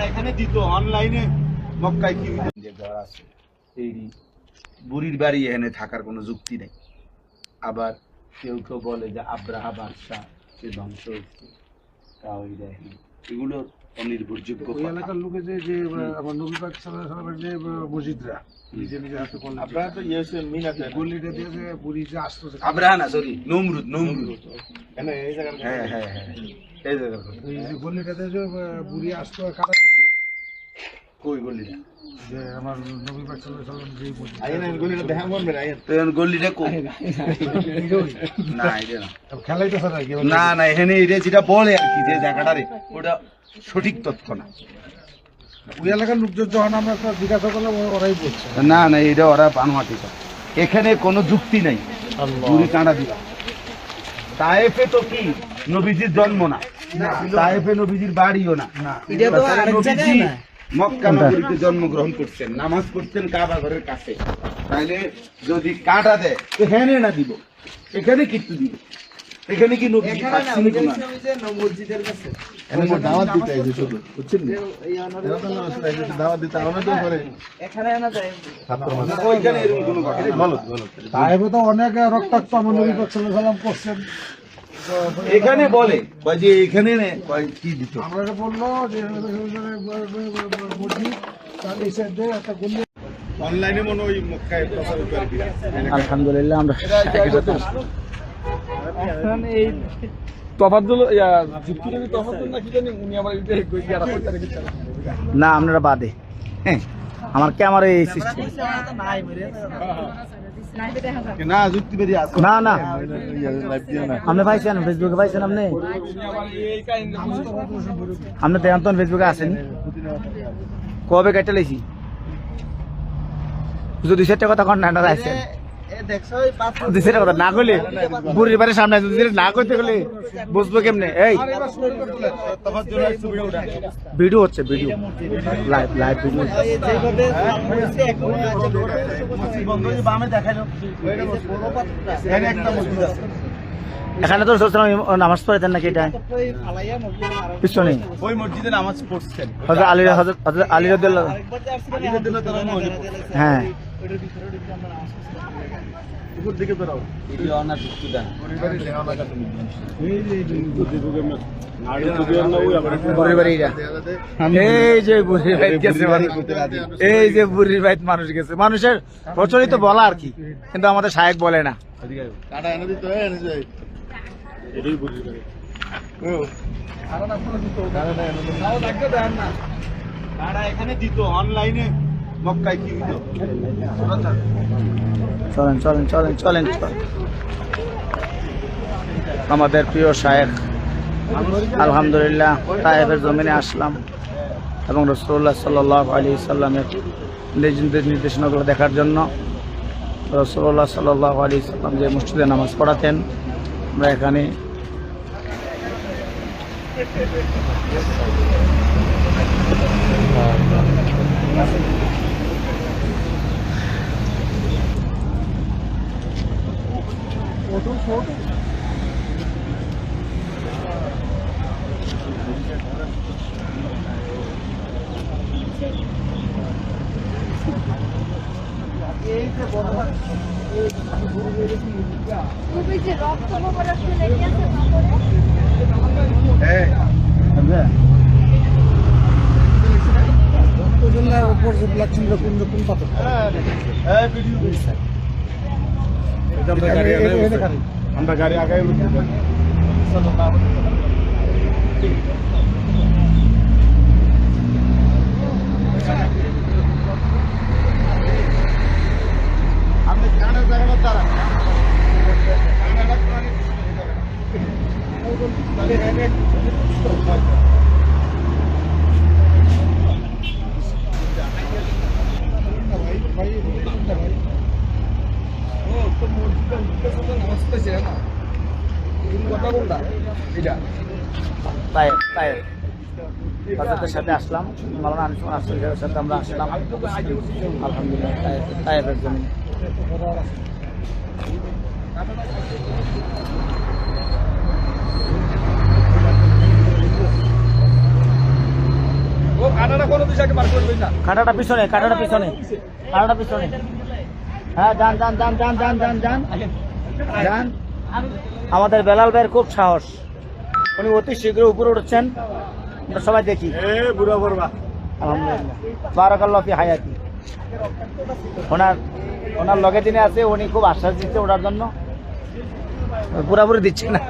এখানে দিত অনলাইনে মক্কায় কি আছে এই বুড়ির বাড়ি এখানে থাকার কোনো যুক্তি নেই। আবার কেউ কেউ বলে যে আব্রাহা বাদশাহ সে ধ্বংস হচ্ছে, তাও এগুলো অনির্ভরযোগ্য। ওই এলাকার লোকে যে আমার নবী পাক সাল্লাল্লাহু আলাইহি ওয়াসাল্লামের যে মসজিদরা নিজে নিজে হাতে করলেন, আপনারা তো ইয়েছে মিনাতে গলিটা দিয়ে যে বুড়ি যে আসতেছে, আব্রাহা না সরি নমরুদ এখানে এই জায়গা। হ্যাঁ হ্যাঁ হ্যাঁ এই জায়গা এই যে গলিটাতে যে বুড়ি আসতো কাটা দিত। কই গলিটা? যে আমার নবী পাক সাল্লাল্লাহু আলাইহি ওয়াসাল্লাম যে মসজিদ, আইনা গলিটা দেখা করবে না, তো গলিটা কই? না এটা না, খেলাইতেছে না কি? না না এখানে এটা যেটা বলে আর কি যে জায়গাটা রে ওটা সঠিক তথ্য না। ওই এলাকার লোকজন যখন আমরা জিজ্ঞাসা করলাম ওরাই বলছে না না এটা ওরা বানোয়াটি করে। এখানে কোনো যুক্তি নাই বুড়ি কাঁটা দিবা। তায়েফে তো কি নবীজির জন্ম না, তায়েফে নবীজির বাড়িও না, এটা তো আরেক জায়গায় না। মক্কা নগরীতে জন্মগ্রহণ করছেন, নামাজ পড়তেন কাবা ঘরের কাছে। তাহলে যদি কাঁটা দেয় এখানে না দিব, এখানে কিন্তু দিব। এখানে কি নবী মসজিদের কাছে দাওয়াত দিতে আইছে শুধু, বুঝছেন? দাওয়াত দিতে আমাদের তো করে এখানে আনা যায়। ওইখানে এরকম কোনো কথা নেই। বলো তাইবে তো অনেক রক্তাক্ত আমার নবী পাক সাল্লাল্লাহু আলাইহি ওয়াসাল্লাম করছেন। এখানে বলে কয় যে এখানে কয় কি দিত। আমরা বললো যে মসজিদ তার এই সাইডে একটা গলি অনলাইনে মনে ওই মক্কায় প্রচার করে দিরা। আলহামদুলিল্লাহ আমরা এখন এই তফাজ্জল যুক্তির তফাজ্জল না কি জানি উনি আমার এটা ইয়ারা কইতে রেখেছে না আপনারা বাদে আমার ক্যামেরা এই সিস্টেম না যুক্তি বেরিয়ে আছে না না লাইভ দিও না। আপনি পাইছেন ফেসবুকে পাইছেন আপনি দেন তো ফেসবুকে আসেনি কবে কেটে লাইছি যদি সেটা কথা কন না আছেন সেটা কথা না কইলে বুড়ির বাড়ির সামনে যদি না করতে গেলে বুঝবো কেমনে? এই ভিডিও হচ্ছে, ভিডিও লাইভ লাইভ ভিডিও। এখানে তো নামাজ পড়েছেন নাকি? এটা পিছনে ওই মসজিদে নামাজ পড়ছেন হযরত আলী রাদিয়াল্লাহু হ্যাঁ উপর দিকে বেরাও ভিডিও না যুক্তি দেন পরিবারের লেখালেখা তুমি এই যে বুড়ির ভাই গেছে, এই যে বুড়ির ভাই মানুষ গেছে, মানুষের প্রচলিত বলা আর কি, কিন্তু আমাদের শায়েক বলে না। এখানে দিত অনলাইনে মক্কায় কি দিত। চলেন চলেন চলেন চলেন আমাদের প্রিয় শায়েখ আলহামদুলিল্লাহ তায়েফের জমিনে আসলাম এবং রাসূলুল্লাহ সাল্লাল্লাহু আলাইহি সাল্লামের নির্দেশনাগুলো দেখার জন্য। রাসূলুল্লাহ সাল্লাল্লাহু আলাইহি সাল্লাম যে মসজিদে নামাজ পড়াতেন আমরা এখানে আমরা গাড়ি আগাই তাদের সাথে আসলাম, মাওলানা আনিস আফসারের সাথে আমরা আসলাম আলহামদুলিল্লাহ তায়েফের জমিনে। কাঁটাটা পিছনে, কাঁটাটা পিছনে, কাঁটাটা পিছনে। হ্যাঁ, যান যান যান যান যান যান যান যান। আমাদের বেলাল ভাইয়ের খুব সাহস, উনি অতি শীঘ্র উপরে উঠছেন, আমরা সবাই দেখি। আলহামদুলিল্লাহ, বারাকাল্লাহ ফি হায়াতি। ওনার লগে যিনি আছে উনি খুব আশ্বাস দিচ্ছে ওঠার জন্য, পুরাপুরি দিচ্ছে না।